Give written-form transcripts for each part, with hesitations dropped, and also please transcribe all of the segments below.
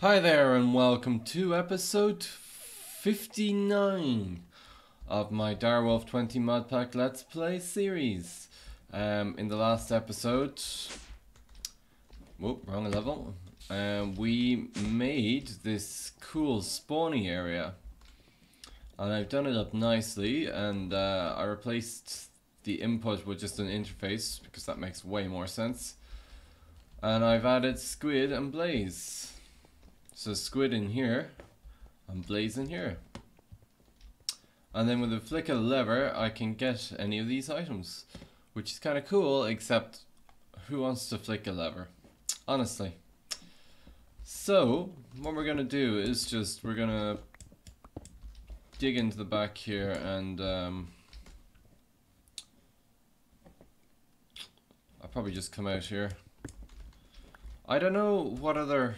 Hi there and welcome to episode 59 of my Direwolf20 Mod Pack Let's Play series. In the last episode, whoop, wrong level, we made this cool spawny area. And I've done it up nicely, and I replaced the input with just an interface because that makes way more sense. And I've added squid and blaze. So squid in here and blaze in here. And then with a flick of the lever I can get any of these items, which is kind of cool, except who wants to flick a lever? Honestly. So what we're gonna do is we're gonna dig into the back here and I'll probably just come out here. I don't know what other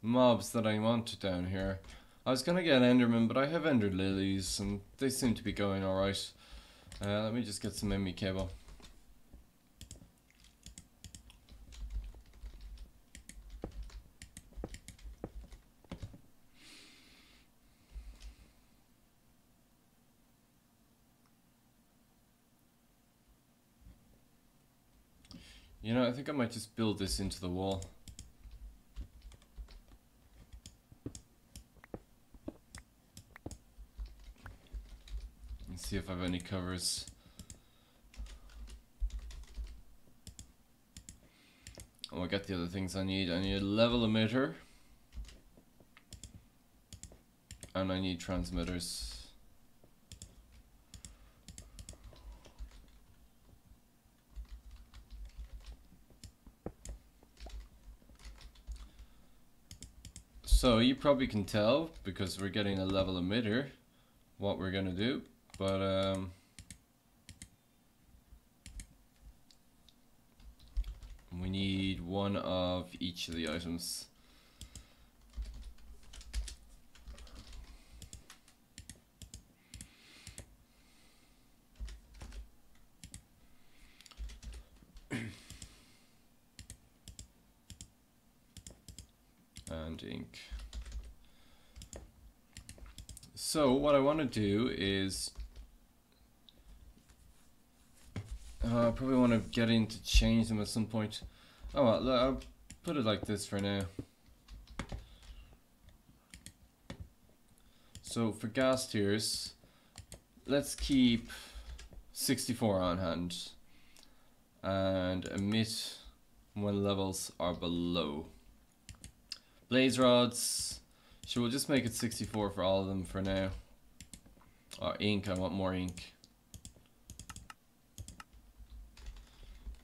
mobs that I want down here. I was gonna get Enderman, but I have Ender Lilies and they seem to be going alright. Let me just get some ME cable. You know, I think I might just build this into the wall. See if I have any covers. Oh, I got the other things I need. I need a level emitter. And I need transmitters. So you probably can tell, because we're getting a level emitter, what we're gonna do. But we need one of each of the items. And ink. So what I want to do is I probably want to get in to change them at some point. Oh well, I'll put it like this for now. So for gas tiers, let's keep 64 on hand and emit when levels are below. Blaze rods, sure, we'll just make it 64 for all of them for now. Oh, ink, I want more ink.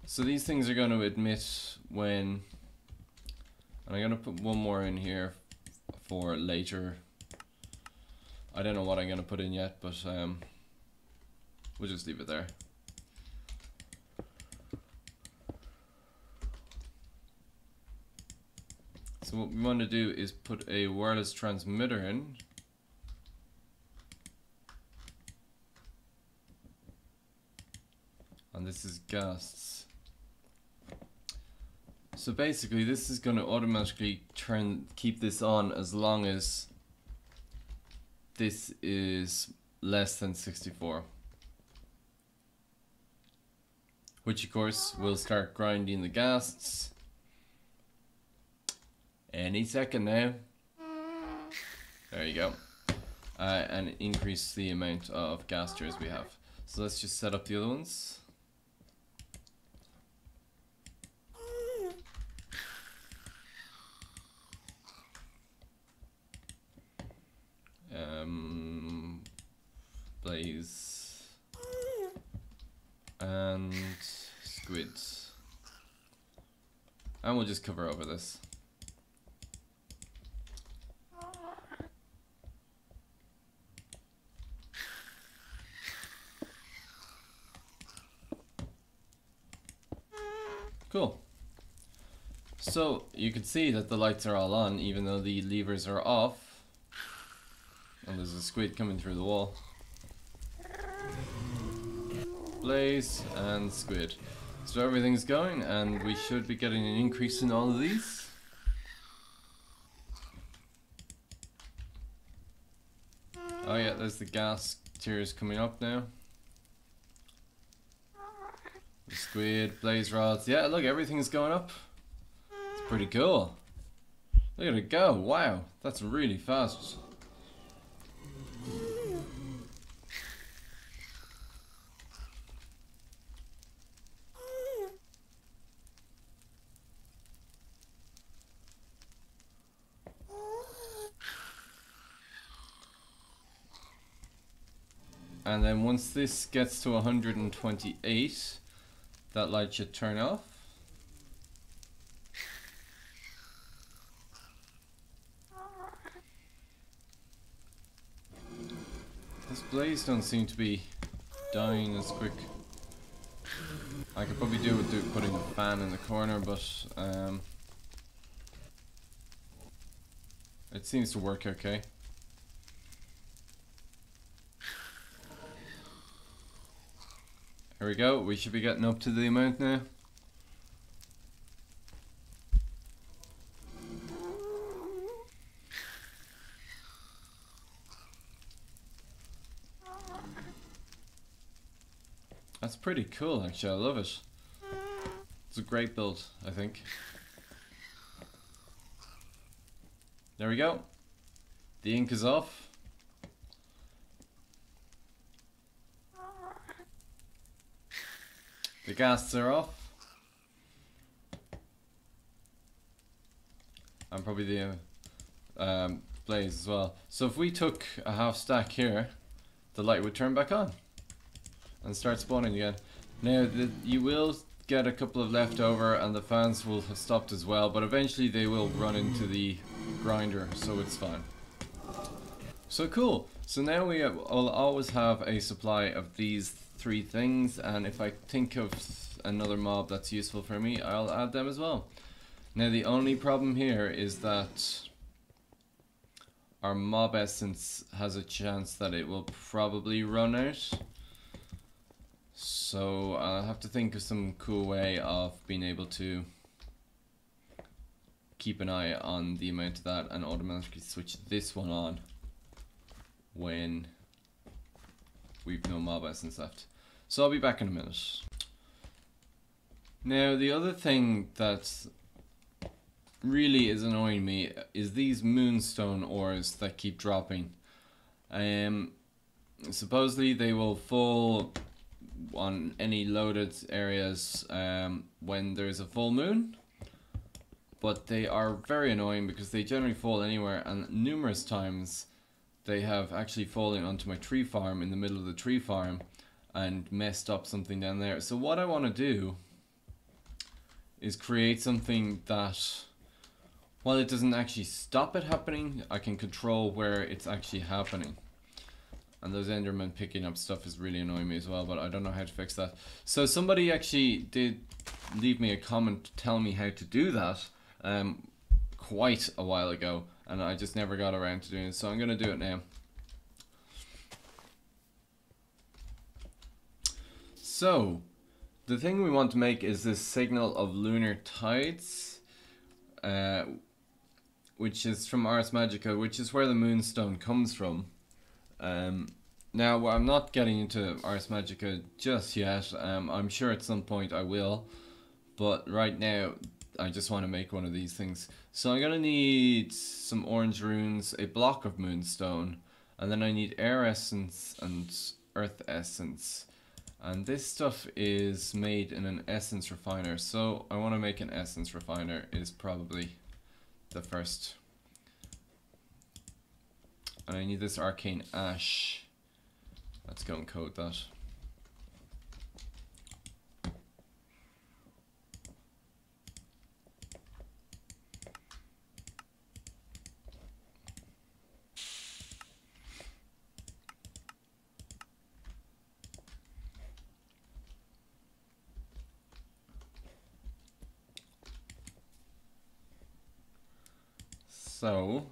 So these things are going to emit when, and I'm going to put one more in here for later. I don't know what I'm going to put in yet, but we'll just leave it there. So what we want to do is put a wireless transmitter in. And this is Ghast's. So basically this is going to automatically keep this on as long as this is less than 64. Which of course will start grinding the Ghasts any second now. There you go. And increase the amount of Ghasters we have. So let's just set up the other ones. Blaze and squid, and we'll just cover over this. Cool. So you can see that the lights are all on even though the levers are off, and there's a squid coming through the wall. Blaze and squid. So everything's going and we should be getting an increase in all of these. There's the gas tiers coming up now. The squid, blaze rods. Yeah, look, everything's going up. It's pretty cool. Look at it go. Wow, that's really fast. And then once this gets to 128, that light should turn off. This blaze don't seem to be dying as quick. I could probably do with putting a fan in the corner, but it seems to work okay. Here we go, we should be getting up to the amount now. That's pretty cool actually, I love it. It's a great build, I think. There we go. The ink is off. The ghasts are off. And probably the blaze as well. So if we took a half stack here, the light would turn back on and start spawning again. Now you will get a couple of leftover and the fans will have stopped as well, but eventually they will run into the grinder, so it's fine. So cool. So now will always have a supply of these 3 things, and if I think of another mob that's useful for me, I'll add them as well. Now the only problem here is that our mob essence has a chance that it will probably run out. So I'll have to think of some cool way of being able to keep an eye on the amount of that and automatically switch this one on when we've no mob essence left. So I'll be back in a minute. Now the other thing that really is annoying me is these Moonstone Ores that keep dropping. Supposedly they will fall on any loaded areas when there's a full moon, but they are very annoying because they generally fall anywhere, and numerous times they have actually fallen onto my tree farm in the middle of the tree farm and messed up something down there. So what I want to do is create something that, while it doesn't actually stop it happening, I can control where it's actually happening. And those Endermen picking up stuff is really annoying me as well, but I don't know how to fix that. So somebody actually did leave me a comment to tell me how to do that quite a while ago, and I just never got around to doing it, so I'm going to do it now. So, the thing we want to make is this signal of lunar tides, which is from Ars Magica, which is where the Moonstone comes from. Now, I'm not getting into Ars Magica just yet. I'm sure at some point I will, but right now I just want to make one of these things. So I'm going to need some orange runes, a block of Moonstone, and then I need air essence and earth essence. And this stuff is made in an essence refiner, so I want to make an essence refiner is probably the first. And I need this arcane ash. Let's go and code that. So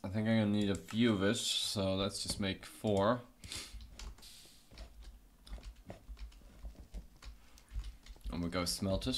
I think I'm gonna need a few of it, so let's just make 4. And we'll go smelt it.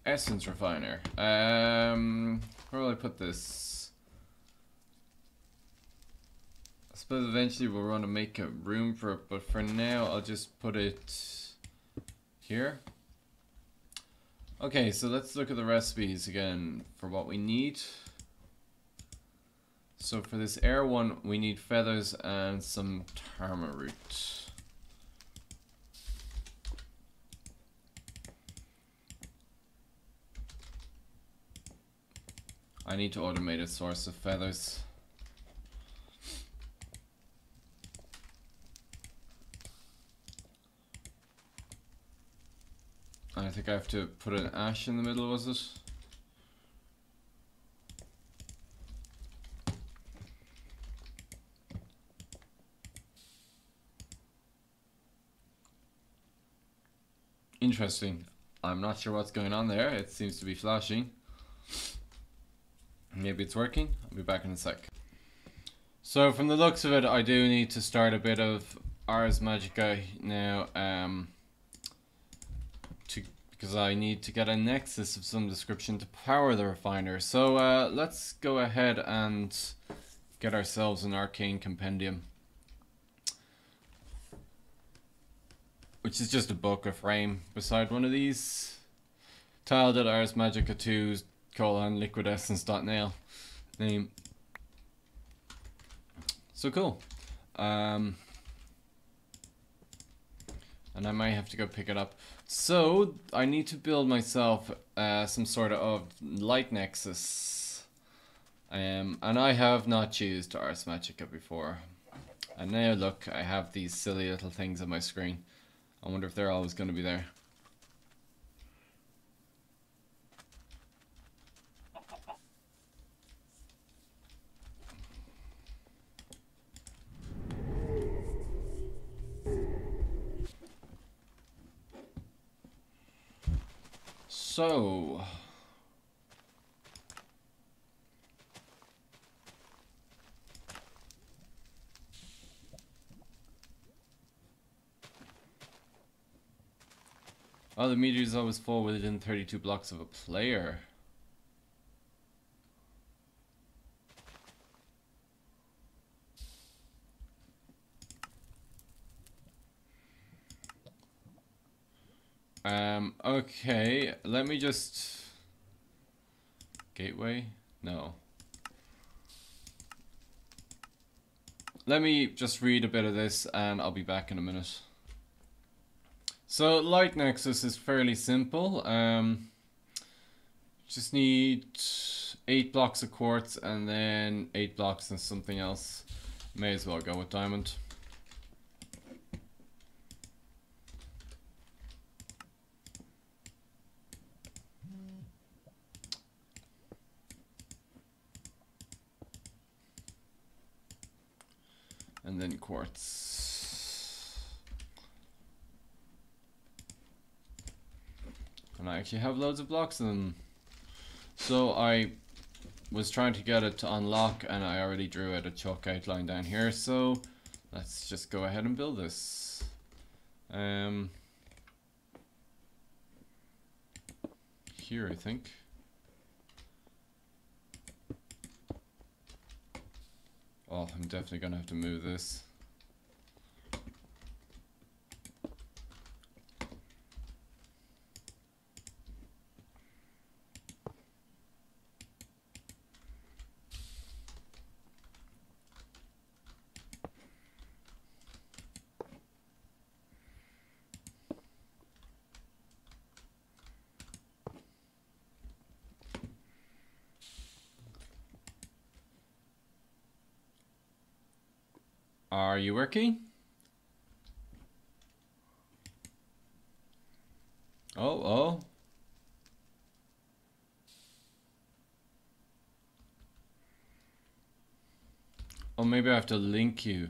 Essence refiner. Where will I put this? I suppose eventually we'll want to make a room for it, but for now I'll just put it here. Okay, so let's look at the recipes again for what we need. So for this air one, we need feathers and some tarma root. I need to automate a source of feathers. I think I have to put an ash in the middle, was it? Interesting. I'm not sure what's going on there. It seems to be flashing. Maybe it's working. I'll be back in a sec. So from the looks of it, I do need to start a bit of Ars Magica now, because I need to get a Nexus of some description to power the refiner. So let's go ahead and get ourselves an Arcane Compendium, which is just a book, a frame beside one of these. Tiled at Ars Magica 2's liquidessence.nail name. So cool. And I might have to go pick it up. So I need to build myself some sort of light nexus. And I have not used Ars Magica before. And now look, I have these silly little things on my screen. I wonder if they're always going to be there. So oh, the meter is always full within 32 blocks of a player. Okay, let me just... Gateway? No. Let me just read a bit of this and I'll be back in a minute. So, Light Nexus is fairly simple. Just need 8 blocks of quartz and then 8 blocks and something else. May as well go with diamond. And then quartz. And I actually have loads of blocks of them. So I was trying to get it to unlock and I already drew out a chalk outline down here. So let's just go ahead and build this. Here I think. Oh, I'm definitely gonna have to move this. Are you working? Oh. Oh, maybe I have to link you.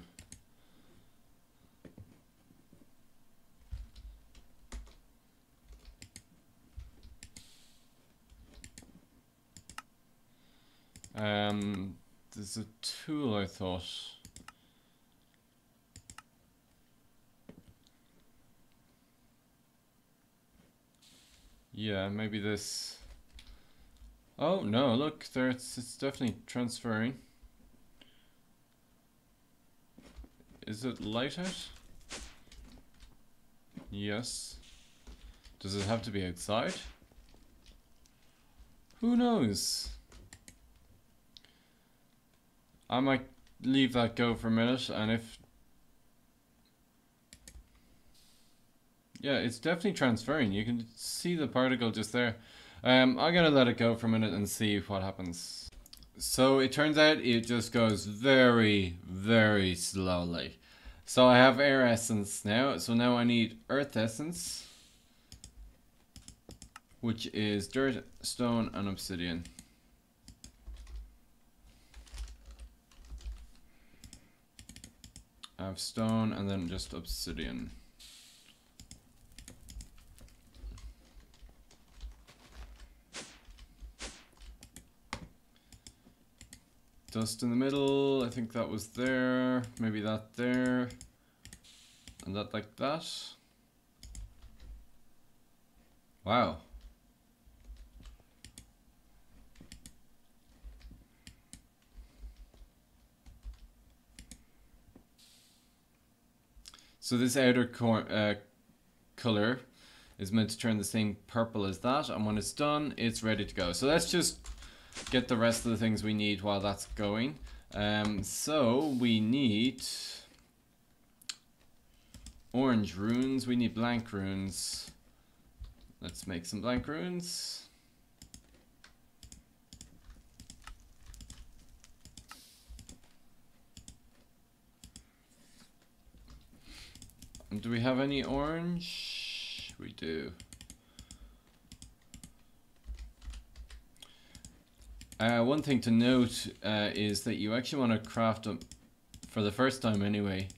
There's a tool I thought. Yeah, maybe this. Oh no, look, there it's definitely transferring. Is it light out? Yes. Does it have to be outside? Who knows? I might leave that go for a minute, and if... Yeah, it's definitely transferring. You can see the particle just there. I'm gonna let it go for a minute and see what happens. So it turns out it just goes very, very slowly. So I have air essence now, so now I need earth essence, which is dirt, stone, and obsidian. I have stone and then just obsidian. Dust in the middle, I think that was there, maybe that there, and that like that. Wow. So this outer color is meant to turn the same purple as that, and when it's done, it's ready to go. So let's just get the rest of the things we need while that's going. So we need orange runes, we need blank runes. Let's make some blank runes. And do we have any orange? We do. One thing to note is that you actually want to craft them, for the first time anyway,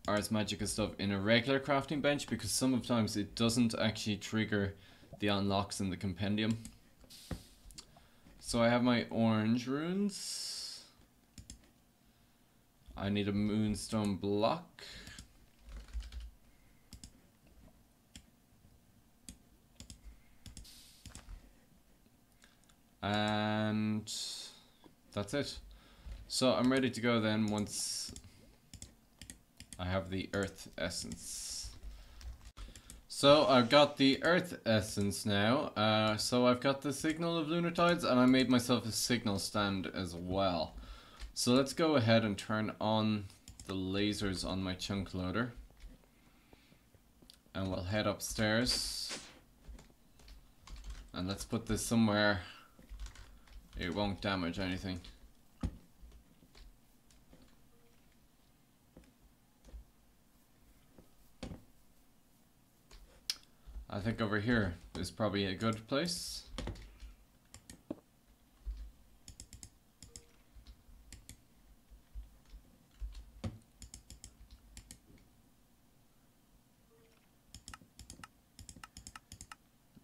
Ars Magica stuff in a regular crafting bench, because sometimes it doesn't actually trigger the unlocks in the compendium. So I have my orange runes. I need a moonstone block. And that's it. So I'm ready to go then once I have the earth essence. So I've got the earth essence now. So I've got the signal of lunar tides, and I made myself a signal stand as well. So let's go ahead and turn on the lasers on my chunk loader. And we'll head upstairs. And let's put this somewhere it won't damage anything. I think over here is probably a good place.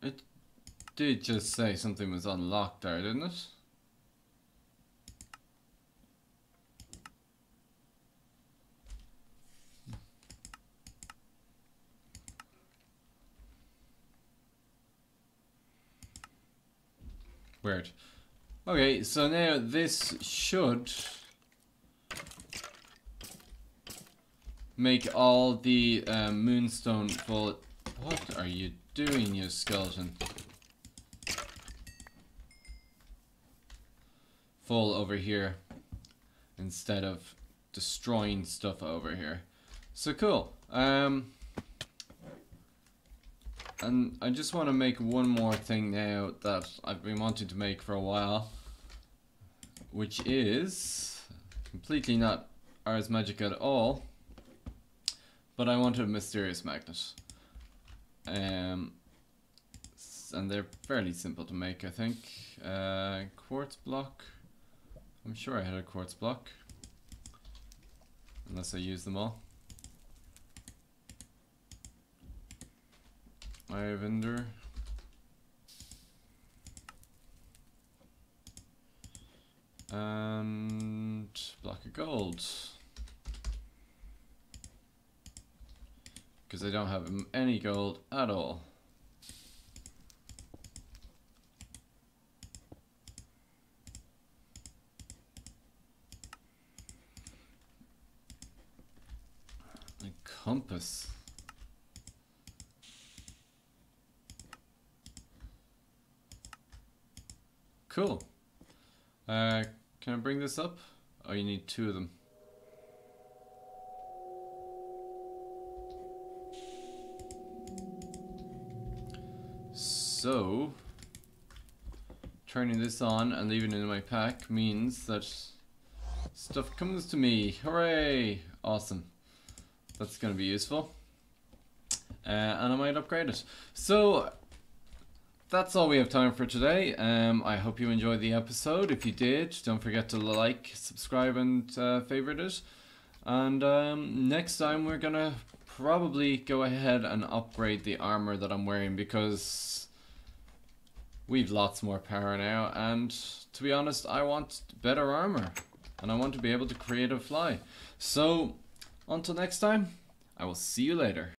It did just say something was unlocked there, didn't it? Weird. Okay, so now this should make all the moonstone full. What are you doing, you skeleton? Full over here instead of destroying stuff over here. So cool. And I just want to make one more thing now that I've been wanting to make for a while, which is completely not Ars Magica at all, but I wanted a mysterious magnet. And they're fairly simple to make, I think. Quartz block, I'm sure I had a quartz block. Unless I use them all. Ivander. And block of gold. Because I don't have any gold at all. A compass. Cool. Can I bring this up? Oh, you need 2 of them. So, turning this on and leaving it in my pack means that stuff comes to me. Hooray! Awesome. That's going to be useful. And I might upgrade it. So, that's all we have time for today. I hope you enjoyed the episode. If you did, don't forget to like, subscribe, and favorite it. And next time we're going to probably go ahead and upgrade the armor that I'm wearing, because we've lots more power now, and to be honest, I want better armor, and I want to be able to create a fly. So, until next time, I will see you later.